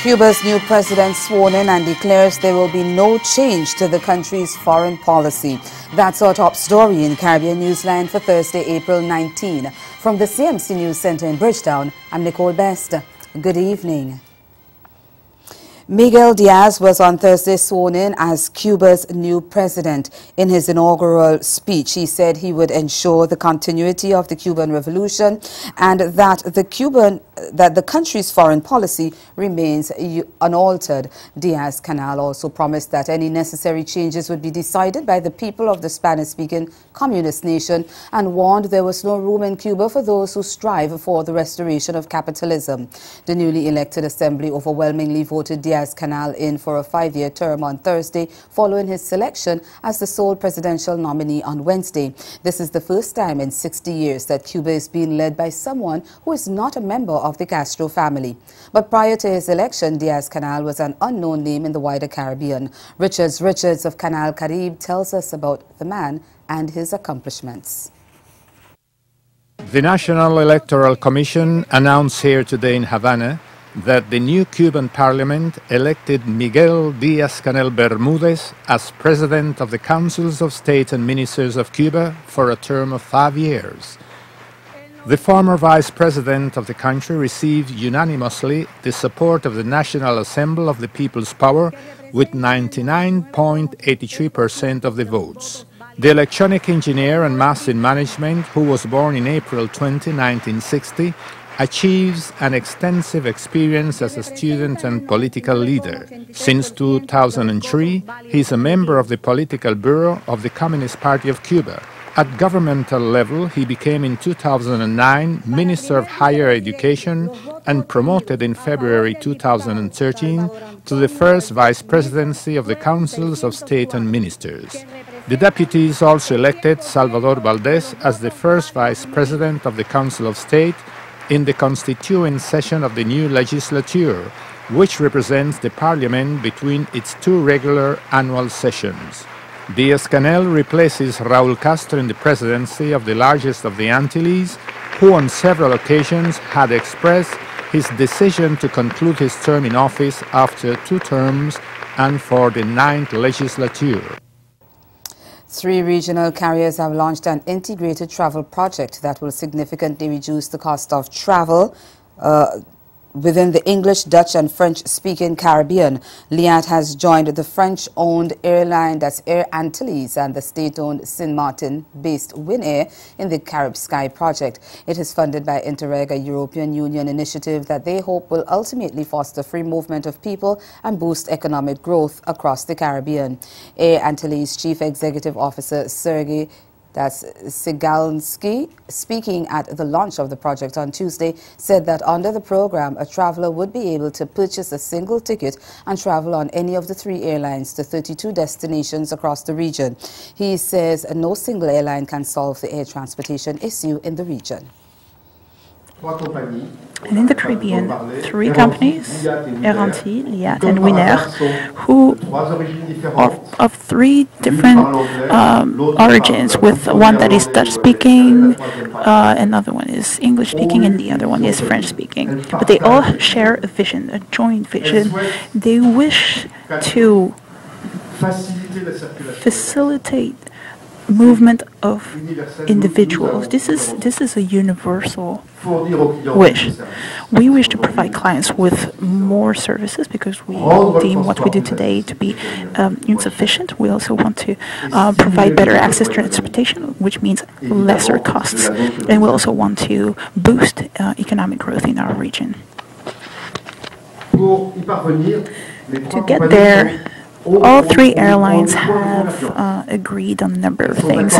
Cuba's new president sworn in and declares there will be no change to the country's foreign policy. That's our top story in Caribbean Newsline for Thursday, April 19. From the CMC News Center in Bridgetown, I'm Nicole Best. Good evening. Miguel Diaz was on Thursday sworn in as Cuba's new president. In his inaugural speech, he said he would ensure the continuity of the Cuban Revolution and that the country's foreign policy remains unaltered. Diaz-Canel also promised that any necessary changes would be decided by the people of the Spanish-speaking communist nation and warned there was no room in Cuba for those who strive for the restoration of capitalism. The newly elected assembly overwhelmingly voted Diaz-Canel in for a 5-year term on Thursday, following his selection as the sole presidential nominee on Wednesday. This is the first time in 60 years that Cuba is being led by someone who is not a member of the Castro family. But prior to his election, Diaz-Canel was an unknown name in the wider Caribbean. Richards of Canal Caribe tells us about the man and his accomplishments. The National Electoral Commission announced here today in Havana that the new Cuban parliament elected Miguel Diaz-Canel Bermudez as president of the Councils of State and Ministers of Cuba for a term of 5 years. The former vice president of the country received unanimously the support of the National Assembly of the People's Power with 99.83% of the votes. The electronic engineer and master in management, who was born in April 20, 1960, achieves an extensive experience as a student and political leader. Since 2003, he is a member of the Political Bureau of the Communist Party of Cuba. At governmental level, he became in 2009 Minister of Higher Education and promoted in February 2013 to the first vice presidency of the Councils of State and Ministers. The deputies also elected Salvador Valdez as the first vice president of the Council of State in the constituent session of the new legislature, which represents the parliament between its two regular annual sessions. Diaz-Canel replaces Raúl Castro in the presidency of the largest of the Antilles, who on several occasions had expressed his decision to conclude his term in office after 2 terms and for the 9th legislature. 3 regional carriers have launched an integrated travel project that will significantly reduce the cost of travel within the English, Dutch and French-speaking Caribbean. Liat has joined the French-owned airline, that's Air Antilles, and the state-owned Saint Martin-based Winair in the Carib Sky project. It is funded by Interreg, a European Union initiative that they hope will ultimately foster free movement of people and boost economic growth across the Caribbean. Air Antilles Chief Executive Officer Sergei Sigalsky, speaking at the launch of the project on Tuesday, said that under the program, a traveler would be able to purchase a single ticket and travel on any of the 3 airlines to 32 destinations across the region. He says no single airline can solve the air transportation issue in the region. And in the Caribbean, 3 companies, Air Antilles, Liat, and Winair, who are of 3 different origins, with one that is Dutch-speaking, another one is English-speaking, and the other one is French-speaking. But they all share a vision, a joint vision. They wish to facilitate movement of individuals. This is a universal wish. We wish to provide clients with more services because we deem what we do today to be insufficient. We also want to provide better access to transportation, which means lesser costs. And we also want to boost economic growth in our region. To get there, all three airlines have agreed on a number of things.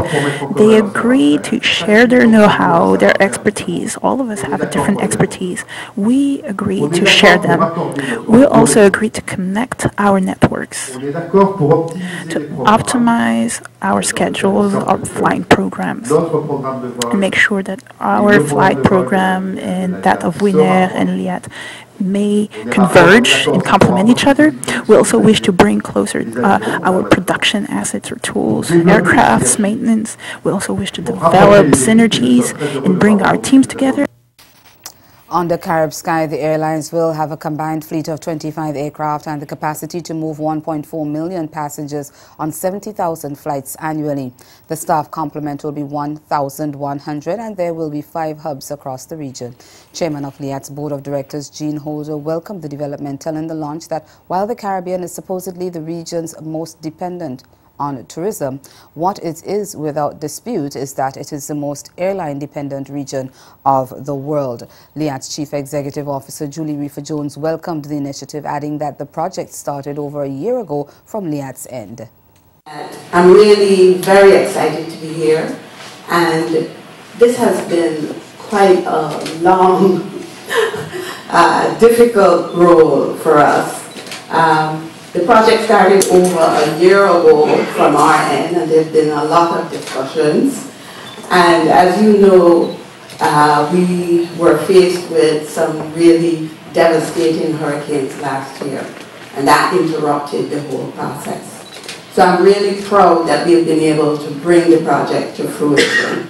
They agree to share their know-how, their expertise. All of us have a different expertise. We agree to share them. We also agree to connect our networks, to optimize our schedules, our flying programs, and make sure that our flight program and that of Winair and Liat may converge and complement each other. We also wish to bring closer our production assets or tools, aircrafts, maintenance. We also wish to develop synergies and bring our teams together. On the Carib sky, the airlines will have a combined fleet of 25 aircraft and the capacity to move 1.4 million passengers on 70,000 flights annually. The staff complement will be 1,100 and there will be 5 hubs across the region. Chairman of Liat's Board of Directors, Jean Holder, welcomed the development, telling the launch that while the Caribbean is supposedly the region's most dependent on tourism, what it is without dispute is that it is the most airline-dependent region of the world. Liat's Chief Executive Officer Julie Reefer-Jones welcomed the initiative, adding that the project started over a year ago from Liat's end. I'm really very excited to be here, and this has been quite a long, difficult role for us. The project started over a year ago from our end, and there have been a lot of discussions. And as you know, we were faced with some really devastating hurricanes last year, and that interrupted the whole process. So I'm really proud that we've been able to bring the project to fruition.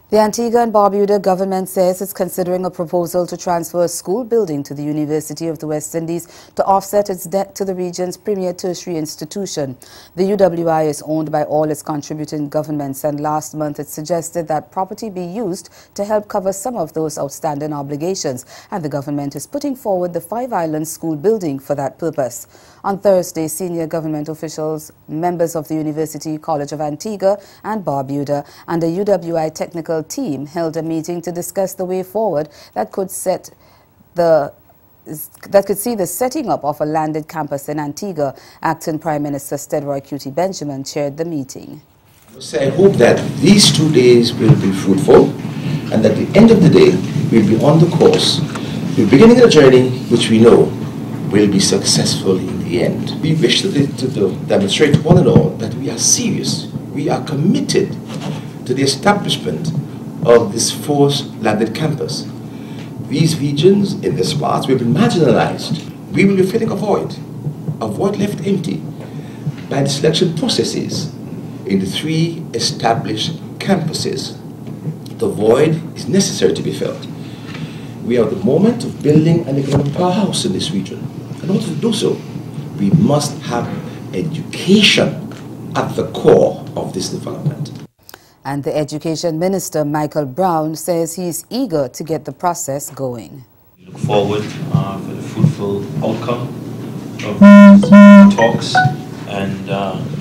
The Antigua and Barbuda government says it's considering a proposal to transfer a school building to the University of the West Indies to offset its debt to the region's premier tertiary institution. The UWI is owned by all its contributing governments, and last month it suggested that property be used to help cover some of those outstanding obligations, and the government is putting forward the Five Islands School building for that purpose. On Thursday, senior government officials, members of the University College of Antigua and Barbuda, and the UWI technical team held a meeting to discuss the way forward that could see the setting up of a landed campus in Antigua. Acting Prime Minister Stedroy Cutie Benjamin chaired the meeting. I hope that these 2 days will be fruitful, and at the end of the day we'll be on the course. We're beginning a journey which we know will be successful in the end. We wish to demonstrate to one and all that we are serious, we are committed to the establishment of this fourth landed campus. These regions in this part will be marginalized. We will be filling a void left empty by the selection processes in the 3 established campuses. The void is necessary to be filled. We are at the moment of building an economic powerhouse in this region. In order to do so, we must have education at the core of this development. And the Education Minister, Michael Brown, says he's eager to get the process going. We look forward for the fruitful outcome of these talks, and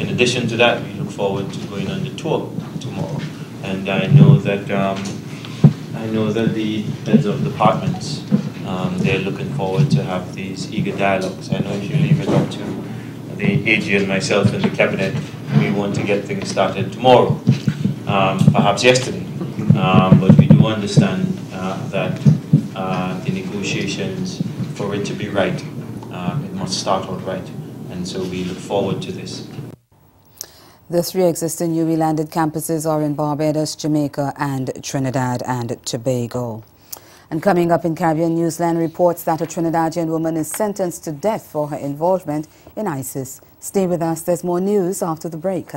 in addition to that, we look forward to going on the tour tomorrow. And I know that the heads of departments, they're looking forward to have these eager dialogues. I know if you leave it up to the AG and myself in the cabinet, we want to get things started tomorrow, perhaps yesterday. But we do understand that the negotiations, for it to be right, it must start out right. And so we look forward to this. The 3 existing newly landed campuses are in Barbados, Jamaica and Trinidad and Tobago. And coming up in Caribbean, Newsline reports that a Trinidadian woman is sentenced to death for her involvement in ISIS. Stay with us, there's more news after the break.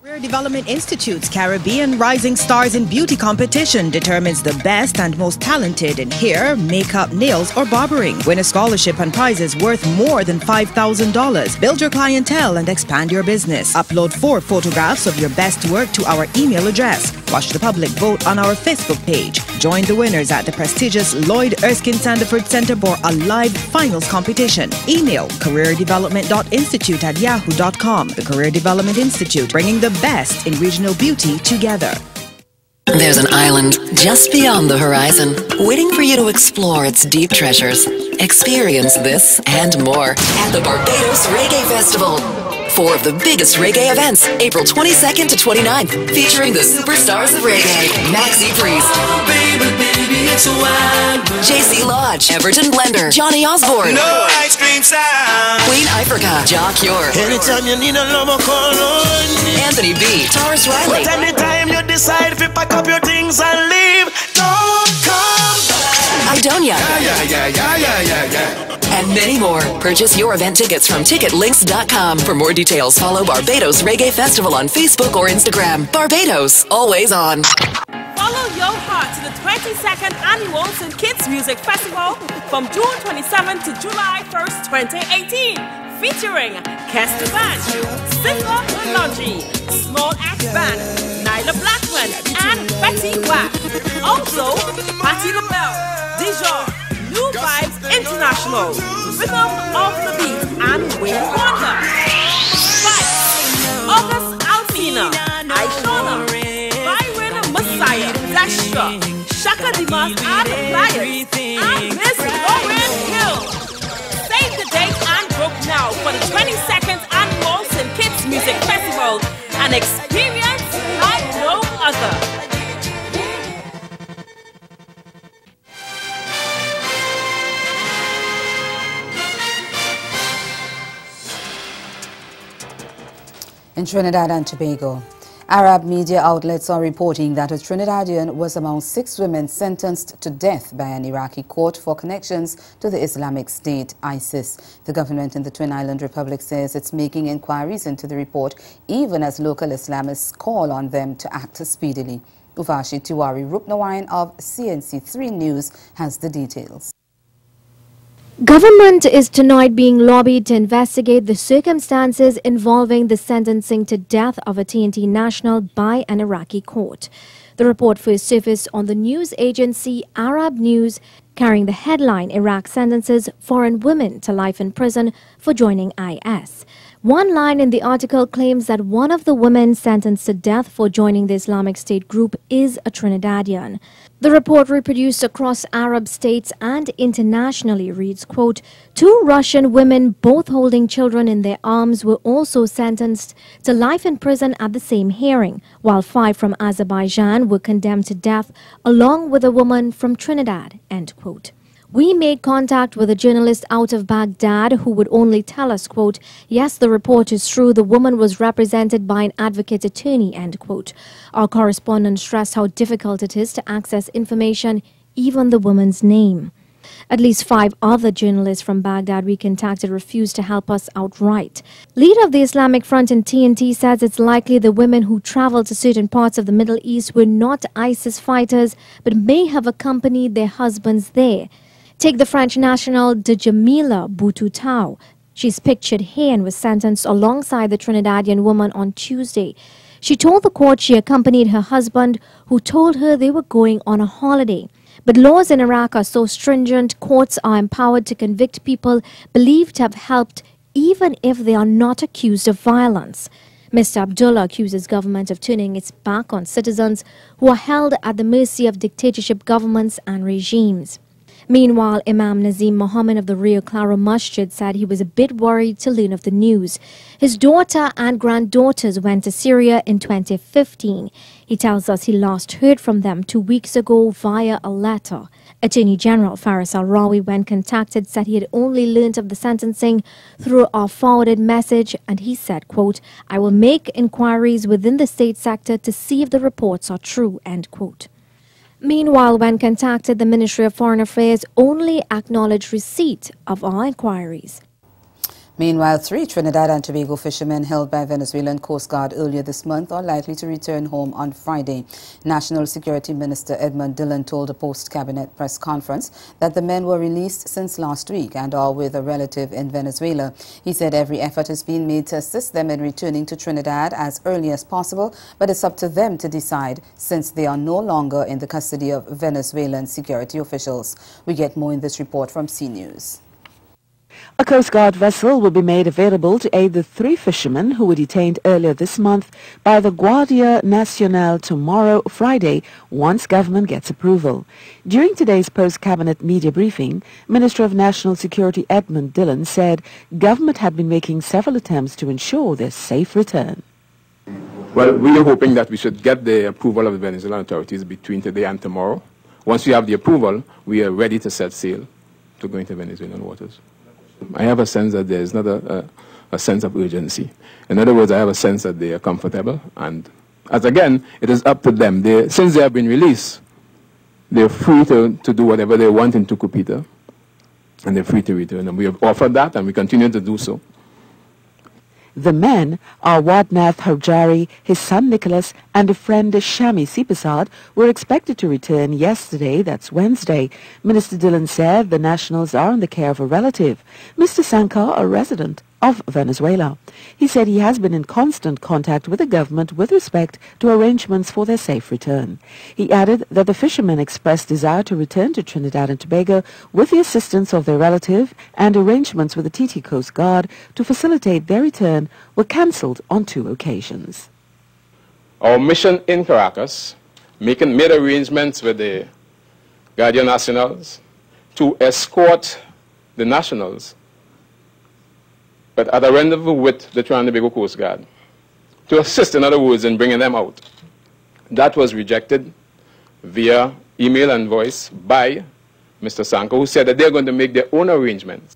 Career Development Institute's Caribbean Rising Stars in Beauty competition determines the best and most talented in hair, makeup, nails, or barbering. Win a scholarship and prizes worth more than $5,000. Build your clientele and expand your business. Upload 4 photographs of your best work to our email address. Watch the public vote on our Facebook page. Join the winners at the prestigious Lloyd Erskine Sandiford Center for a live finals competition. Email careerdevelopment.institute@yahoo.com. The Career Development Institute, bringing the best in regional beauty together. There's an island just beyond the horizon, waiting for you to explore its deep treasures. Experience this and more at the Barbados Reggae Festival. 4 of the biggest reggae events, April 22nd to 29th, featuring the superstars of reggae, Maxi Priest, JC Lodge, Everton Blender, Johnny Osborne, No ice cream sound, Queen Ifrica, Ja Cure, anytime you need a lover, call on me. Anthony B, Taurus Riley, But anytime you decide if you pack up your things and leave, don't come back. Idonia, Yeah. and many more. Purchase your event tickets from ticketlinks.com. For more details, follow Barbados Reggae Festival on Facebook or Instagram. Barbados, always on. Follow your heart to the 22nd Annual St. Kitts Music Festival from June 27th to July 1st, 2018. Featuring Kester Band, Sifa Lungi, Small Axe Band, Nyla Blackman, and Betty Wack. Also, Patti LaBelle, Dijon, New Vibes International, Rhythm of the Beat, and Wayne Wonder. Vibes, August Alsina, Aishona, Byron Messiah, Dasha, Shaka Dimas, and Pliers, and Miss Lauren Hill. Save the date and book now for the 22nd Annual St. Kitts Music Festival, an experience like no other. In Trinidad and Tobago, Arab media outlets are reporting that a Trinidadian was among 6 women sentenced to death by an Iraqi court for connections to the Islamic State, ISIS. The government in the Twin Island Republic says it's making inquiries into the report, even as local Islamists call on them to act speedily. Uvashi Tiwari Rupnawain of CNC3 News has the details. Government is tonight being lobbied to investigate the circumstances involving the sentencing to death of a TNT national by an Iraqi court. The report first surfaced on the news agency Arab News, carrying the headline, Iraq sentences foreign women to life in prison for joining IS. One line in the article claims that one of the women sentenced to death for joining the Islamic State group is a Trinidadian. The report, reproduced across Arab states and internationally, reads, quote, 2 Russian women, both holding children in their arms, were also sentenced to life in prison at the same hearing, while 5 from Azerbaijan were condemned to death, along with a woman from Trinidad, end quote. We made contact with a journalist out of Baghdad who would only tell us, quote, yes, the report is true. The woman was represented by an advocate attorney, end quote. Our correspondent stressed how difficult it is to access information, even the woman's name. At least 5 other journalists from Baghdad we contacted refused to help us outright. Leader of the Islamic Front in TNT says it's likely the women who traveled to certain parts of the Middle East were not ISIS fighters, but may have accompanied their husbands there. Take the French national de Jamila Boutoutau. She's pictured here and was sentenced alongside the Trinidadian woman on Tuesday. She told the court she accompanied her husband, who told her they were going on a holiday. But laws in Iraq are so stringent, courts are empowered to convict people believed to have helped, even if they are not accused of violence. Mr. Abdullah accuses government of turning its back on citizens who are held at the mercy of dictatorship governments and regimes. Meanwhile, Imam Nazim Mohammed of the Rio Claro Masjid said he was a bit worried to learn of the news. His daughter and granddaughters went to Syria in 2015. He tells us he last heard from them 2 weeks ago via a letter. Attorney General Faris Al-Rawi, when contacted, said he had only learnt of the sentencing through a forwarded message, and he said, quote, I will make inquiries within the state sector to see if the reports are true, end quote. Meanwhile, when contacted, the Ministry of Foreign Affairs only acknowledged receipt of our inquiries. Meanwhile, 3 Trinidad and Tobago fishermen held by Venezuelan Coast Guard earlier this month are likely to return home on Friday. National Security Minister Edmund Dillon told a post-cabinet press conference that the men were released since last week and are with a relative in Venezuela. He said every effort is being made to assist them in returning to Trinidad as early as possible, but it's up to them to decide since they are no longer in the custody of Venezuelan security officials. We get more in this report from CNews. A Coast Guard vessel will be made available to aid the 3 fishermen who were detained earlier this month by the Guardia Nacional tomorrow, Friday, once government gets approval. During today's post-cabinet media briefing, Minister of National Security Edmund Dillon said government had been making several attempts to ensure their safe return. Well, we are hoping that we should get the approval of the Venezuelan authorities between today and tomorrow. Once we have the approval, we are ready to set sail to go into Venezuelan waters. I have a sense that there is not a sense of urgency. In other words, I have a sense that they are comfortable. And as again, it is up to them. Since they have been released, they're free to do whatever they want in Tucupita. And they're free to return. And we have offered that, and we continue to do so. The men are Wadnath Harjari, his son Nicholas, and a friend Shami Sipasad were expected to return yesterday, that's Wednesday. Minister Dillon said the nationals are in the care of a relative, Mr. Sankar, a resident of Venezuela. He said he has been in constant contact with the government with respect to arrangements for their safe return. He added that the fishermen expressed desire to return to Trinidad and Tobago with the assistance of their relative, and arrangements with the TT Coast Guard to facilitate their return were cancelled on 2 occasions. Our mission in Caracas made arrangements with the Guardia Nacionals to escort the nationals, but at a rendezvous with the Trinidad and Tobago Coast Guard, to assist, in other words, in bringing them out. That was rejected via email and voice by Mr. Sanko, who said that they're going to make their own arrangements.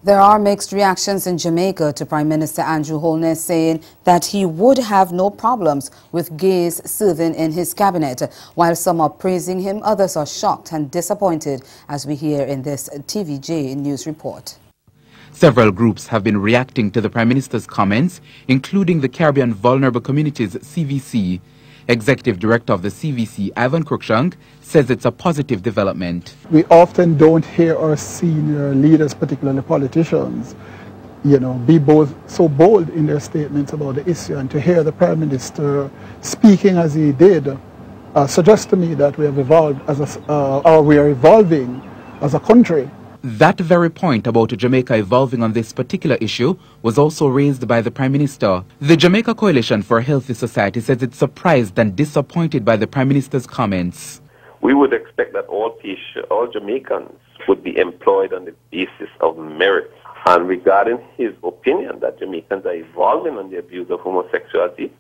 There are mixed reactions in Jamaica to Prime Minister Andrew Holness saying that he would have no problems with gays serving in his cabinet. While some are praising him, others are shocked and disappointed, as we hear in this TVJ News report. Several groups have been reacting to the Prime Minister's comments, including the Caribbean Vulnerable Communities CVC. Executive Director of the CVC, Ivan Cruikshank, says it's a positive development. We often don't hear our senior leaders, particularly politicians, be so bold in their statements about the issue, and to hear the Prime Minister speaking as he did suggests to me that we have evolved or we are evolving as a country. That very point about Jamaica evolving on this particular issue was also raised by the Prime Minister. The Jamaica Coalition for a Healthy Society says it's surprised and disappointed by the Prime Minister's comments. We would expect that all Jamaicans would be employed on the basis of merit. And regarding his opinion that Jamaicans are evolving on the abuse of homosexuality,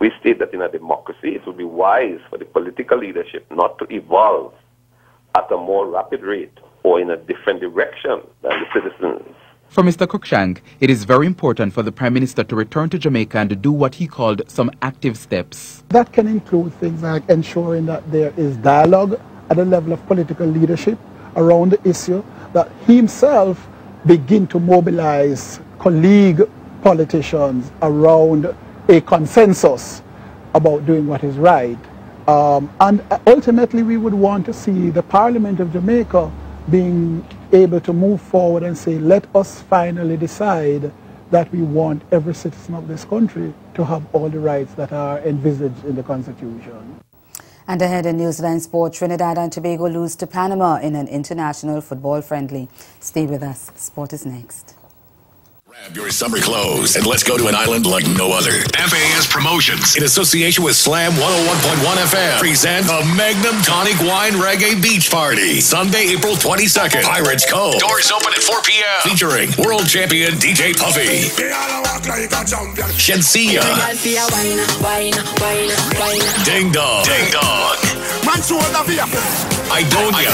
we state that in a democracy it would be wise for the political leadership not to evolve at a more rapid rate or in a different direction than the citizens. For Mr. Cruikshank, it is very important for the Prime Minister to return to Jamaica and to do what he called some active steps. That can include things like ensuring that there is dialogue at the level of political leadership around the issue, that he himself begin to mobilize colleague politicians around a consensus about doing what is right. And ultimately we would want to see the Parliament of Jamaica being able to move forward and say, let us finally decide that we want every citizen of this country to have all the rights that are envisaged in the Constitution. And ahead in Newsline Sport, Trinidad and Tobago lose to Panama in an international football friendly. Stay with us. Sport is next. Grab your summer clothes and let's go to an island like no other. FAS Promotions, in association with Slam 101.1 FM, present a Magnum Tonic Wine Reggae Beach Party. Sunday, April 22nd, Pirates Cove. Doors open at 4 p.m. Featuring world champion DJ Puffy, Shensia, Ding Dong, Idonia,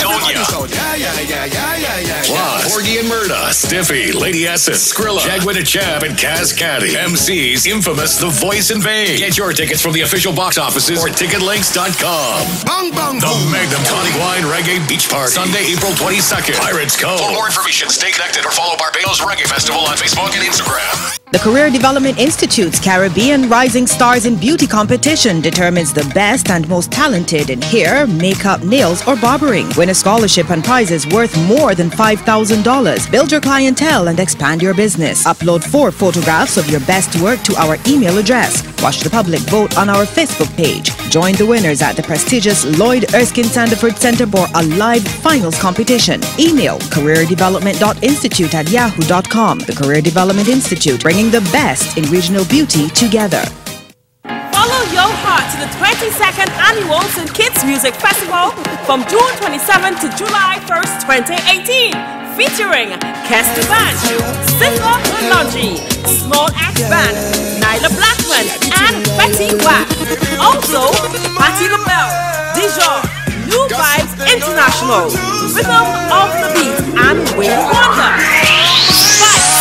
plus Porgy and Murda, Stiffy, Lady Essence, Skrilla, Chagwin Chab and Kaz Caddy. MC's infamous The Voice in Vain. Get your tickets from the official box offices or ticketlinks.com. Bang, bang, The Magnum Tonic Wine Reggae Beach Party. Sunday, April 22nd. Pirates Cove. For more information, stay connected or follow Barbados Reggae Festival on Facebook and Instagram. The Career Development Institute's Caribbean Rising Stars in Beauty competition determines the best and most talented in hair, makeup, nails, or barbering. Win a scholarship and prizes worth more than $5,000. Build your clientele and expand your business. Upload 4 photographs of your best work to our email address. Watch the public vote on our Facebook page. Join the winners at the prestigious Lloyd Erskine Sandiford Center for a live finals competition. Email careerdevelopment.institute@yahoo.com. The Career Development Institute, bringing the best in regional beauty together. Follow your heart to the 22nd Annual St. Kitts Music Festival from June 27 to July 1st, 2018. Featuring Kester Band, Singer Logi, Small Axe Band, Nyla Blackman, and Betty Watt. Also, Patti LaBelle, Dijon, New Vibes International, Rhythm of the Beat, and Wayne Wonder. Vibes,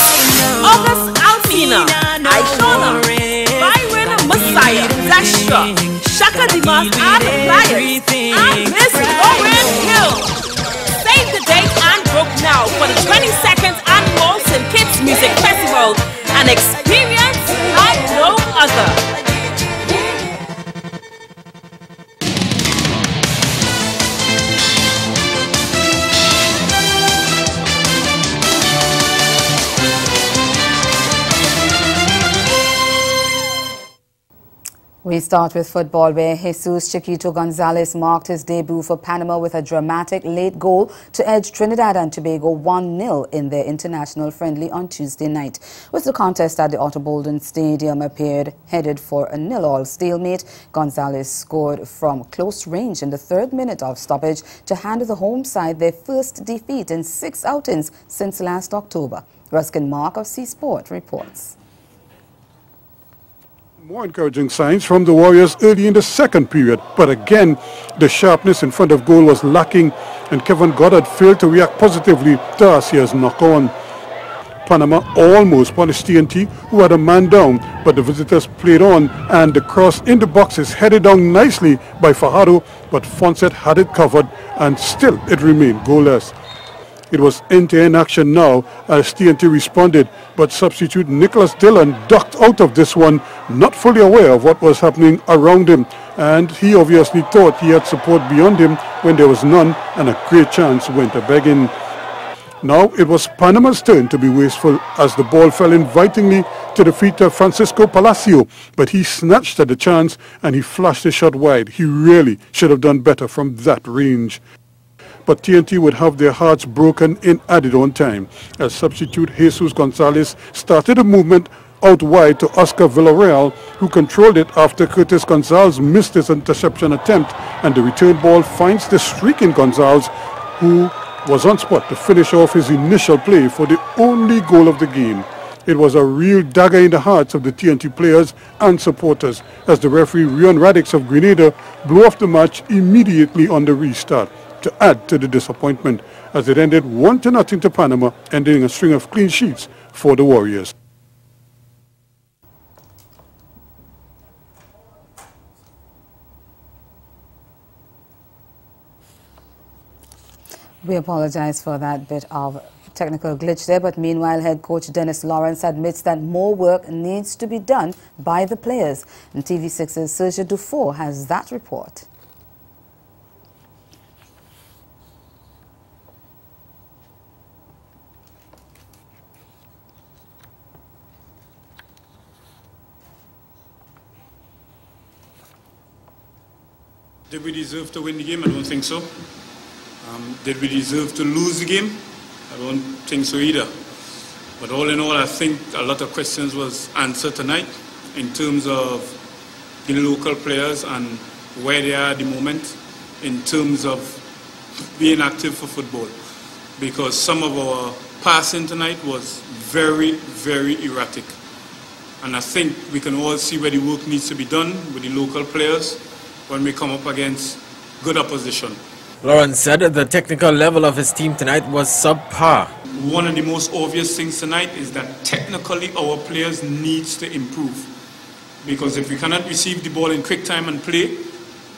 August Alsina, Aishona, Byron Messiah, Dasha, Shaka Dimas, and Pliers, and Miss Lauren Hill. Save the date and book now for the 22nd Annual St. Kitts Music Festival, an experience like no other. We start with football, where Jesus Chiquito Gonzalez marked his debut for Panama with a dramatic late goal to edge Trinidad and Tobago 1-0 in their international friendly on Tuesday night. With the contest at the Otto Bolden Stadium appeared headed for a 0-0 stalemate, Gonzalez scored from close range in the 3rd minute of stoppage to hand the home side their first defeat in 6 outings since last October. Ruskin Mark of C Sport reports. More encouraging signs from the Warriors early in the 2nd period, but again the sharpness in front of goal was lacking and Kevin Goddard failed to react positively to Asia's knock-on. Panama almost punished TNT, who had a man down, but the visitors played on and the cross in the boxes headed down nicely by Fajardo, but Fonset had it covered and still it remained goalless. It was end-to-end action now as TNT responded, but substitute Nicholas Dillon ducked out of this one, not fully aware of what was happening around him, and he obviously thought he had support beyond him when there was none, and a great chance went a-begging. Now it was Panama's turn to be wasteful as the ball fell invitingly to the feet of Francisco Palacio, but he snatched at the chance and he flashed the shot wide. He really should have done better from that range. But TNT would have their hearts broken in added on time as substitute Jesus Gonzalez started a movement out wide to Oscar Villarreal, who controlled it after Curtis Gonzalez missed his interception attempt, and the return ball finds the streaking Gonzalez, who was on spot to finish off his initial play for the only goal of the game. It was a real dagger in the hearts of the TNT players and supporters as the referee Rion Radix of Grenada blew off the match immediately on the restart, to add to the disappointment as it ended 1-0 to Panama, ending a string of clean sheets for the Warriors. We apologize for that bit of technical glitch there, but meanwhile head coach Dennis Lawrence admits that more work needs to be done by the players. And TV6's Sergio Dufour has that report. Did we deserve to win the game? I don't think so. Did we deserve to lose the game? I don't think so either. But all in all, I think a lot of questions was answered tonight in terms of the local players and where they are at the moment in terms of being active for football. Because some of our passing tonight was very, very erratic. And I think we can all see where the work needs to be done with the local players when we come up against good opposition. Lawrence said the technical level of his team tonight was subpar. one of the most obvious things tonight is that technically our players needs to improve. Because if we cannot receive the ball in quick time and play,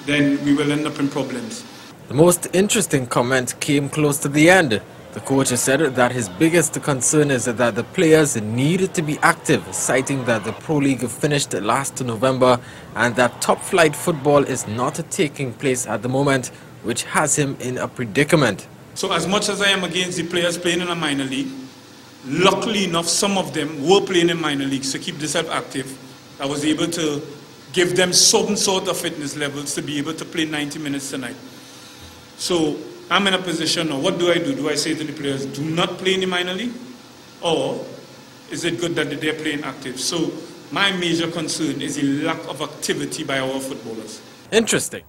then we will end up in problems. The most interesting comment came close to the end. The coach has said that his biggest concern is that the players needed to be active, citing that the Pro League finished last November and that top-flight football is not taking place at the moment, which has him in a predicament. So as much as I am against the players playing in a minor league, luckily enough some of them were playing in minor leagues to keep themselves active. I was able to give them some sort of fitness levels to be able to play 90 minutes tonight. So I'm in a position, or what do I do? Do I say to the players, do not play in the minor league? Or is it good that they're playing active? So my major concern is the lack of activity by our footballers. Interesting.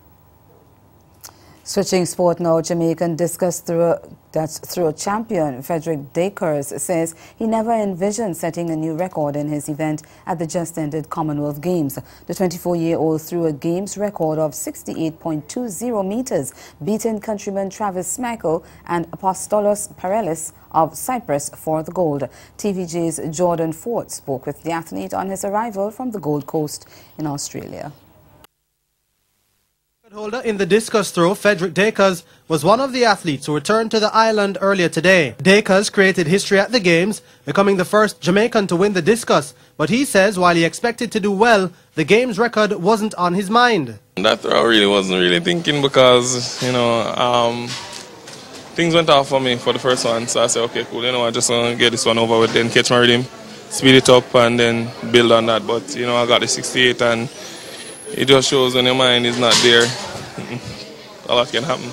Switching sport now, Jamaican discus throw champion Frederick Dakers says he never envisioned setting a new record in his event at the just-ended Commonwealth Games. The 24-year-old threw a Games record of 68.20 meters, beating countryman Travis Smackle and Apostolos Parelis of Cyprus for the gold. TVJ's Jordan Ford spoke with the athlete on his arrival from the Gold Coast in Australia. Holder in the discus throw, Frederick Dakers, was one of the athletes who returned to the island earlier today. Dakers created history at the Games, becoming the first Jamaican to win the discus. But he says while he expected to do well, the Games record wasn't on his mind. That I really wasn't really thinking because, you know, things went off for me for the first one. So I said, okay, cool, you know, I just want to get this one over with, then catch my rhythm, speed it up and then build on that. But, you know, I got the 68 and it just shows when your mind is not there, a lot can happen.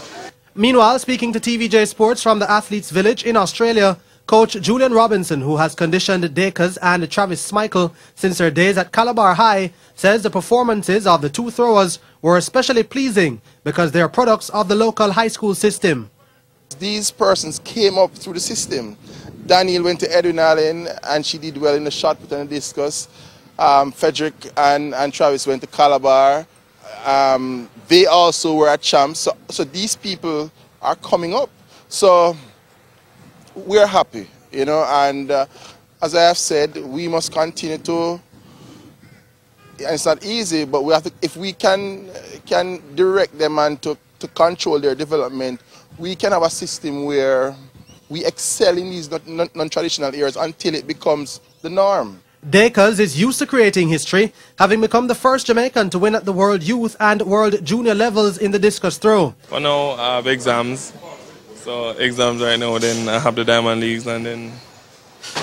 Meanwhile, speaking to TVJ Sports from the Athletes Village in Australia, coach Julian Robinson, who has conditioned Dakers and Travis Smackle since their days at Calabar High, says the performances of the two throwers were especially pleasing because they are products of the local high school system. These persons came up through the system. Daniel went to Edwin Allen and she did well in the shot put and the discus. Frederick and Travis went to Calabar. They also were at champs. So these people are coming up. So we're happy, you know, and as I have said, we must continue to, and it's not easy, but we have to, if we can direct them and to control their development, we can have a system where we excel in these non-traditional areas until it becomes the norm. Dakers is used to creating history, having become the first Jamaican to win at the World Youth and World Junior levels in the discus throw. For now, I have exams. So exams right now, then I have the Diamond Leagues and then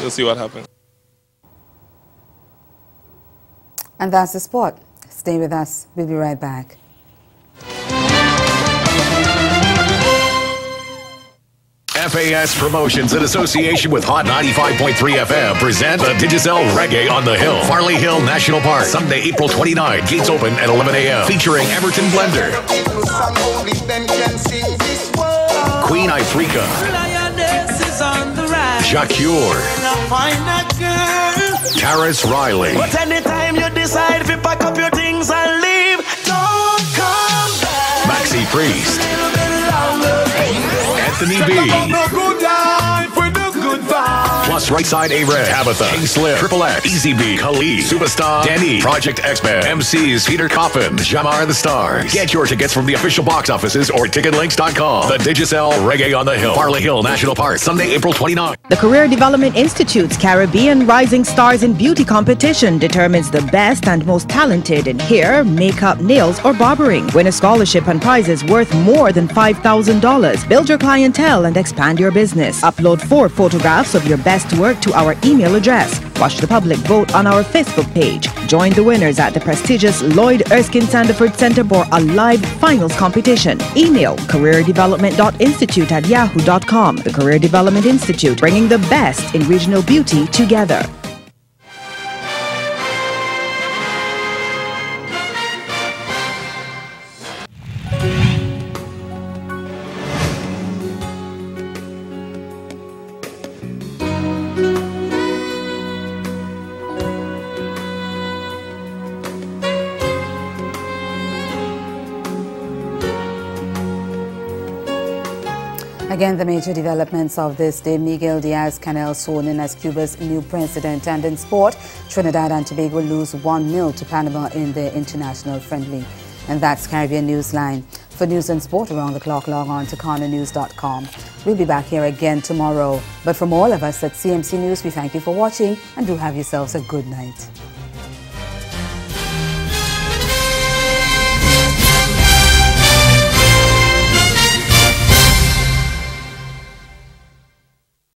we'll see what happens. And that's the sport. Stay with us. We'll be right back. FAS Promotions in association with Hot 95.3 FM present the Digicel Reggae on the Hill, Farley Hill National Park, Sunday, April 29. Gates open at 11 a.m. Featuring Everton Blender, Queen Ifrica, Jacure, Taris Riley, But anytime you decide if you pack up your things and leave, don't come back. Maxi Priest, Anthony B. Plus Right Side A-Red, Tabitha, King Slim, Triple X, Easy B, Khalid, Superstar, Danny, Project X-Men, MCs, Peter Coffin, Jamar and the Stars. Get your tickets from the official box offices or ticketlinks.com. The Digicel Reggae on the Hill, Farley Hill National Park, Sunday, April 29. The Career Development Institute's Caribbean Rising Stars in Beauty competition determines the best and most talented in hair, makeup, nails, or barbering. Win a scholarship and prizes worth more than $5,000. Build your clientele and expand your business. Upload 4 photographs of your best work to our email address. Watch the public vote on our Facebook page. Join the winners at the prestigious Lloyd Erskine Sandiford Center for a live finals competition. Email careerdevelopment.institute@yahoo.com. The Career Development Institute, bringing the best in regional beauty together. Again, the major developments of this day, Miguel Diaz-Canel sworn in as Cuba's new president. And in sport, Trinidad and Tobago lose 1-0 to Panama in their international friendly. And that's Caribbean Newsline. For news and sport around the clock, log on to cornernews.com. We'll be back here again tomorrow. But from all of us at CMC News, we thank you for watching and do have yourselves a good night.